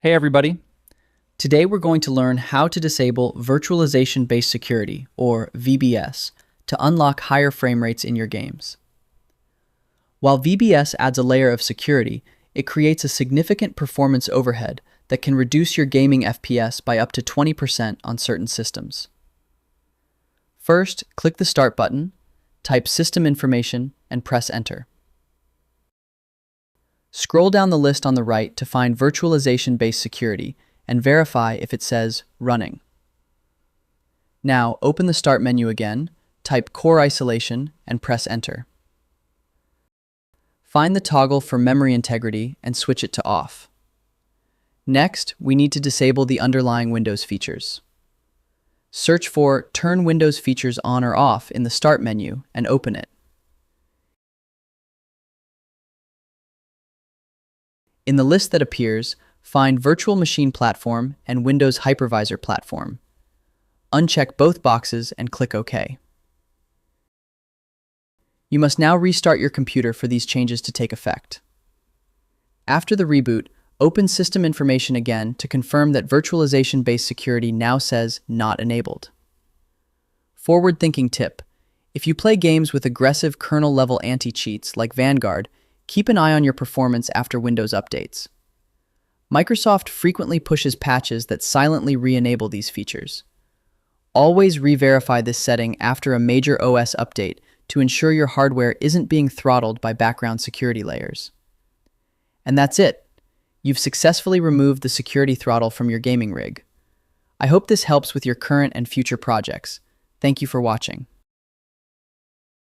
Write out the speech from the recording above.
Hey everybody! Today we're going to learn how to disable Virtualization-Based Security, or VBS, to unlock higher frame rates in your games. While VBS adds a layer of security, it creates a significant performance overhead that can reduce your gaming FPS by up to 20% on certain systems. First, click the Start button, type System Information, and press Enter. Scroll down the list on the right to find Virtualization-Based Security and verify if it says Running. Now, open the Start menu again, type Core Isolation, and press Enter. Find the toggle for memory integrity and switch it to Off. Next, we need to disable the underlying Windows features. Search for Turn Windows Features On or Off in the Start menu and open it. In the list that appears, find Virtual Machine Platform and Windows Hypervisor Platform. Uncheck both boxes and click OK. You must now restart your computer for these changes to take effect. After the reboot, open System Information again to confirm that Virtualization-Based Security now says Not Enabled. Forward-thinking tip: if you play games with aggressive kernel-level anti-cheats like Vanguard, keep an eye on your performance after Windows updates. Microsoft frequently pushes patches that silently re-enable these features. Always re-verify this setting after a major OS update to ensure your hardware isn't being throttled by background security layers. And that's it. You've successfully removed the security throttle from your gaming rig. I hope this helps with your current and future projects. Thank you for watching.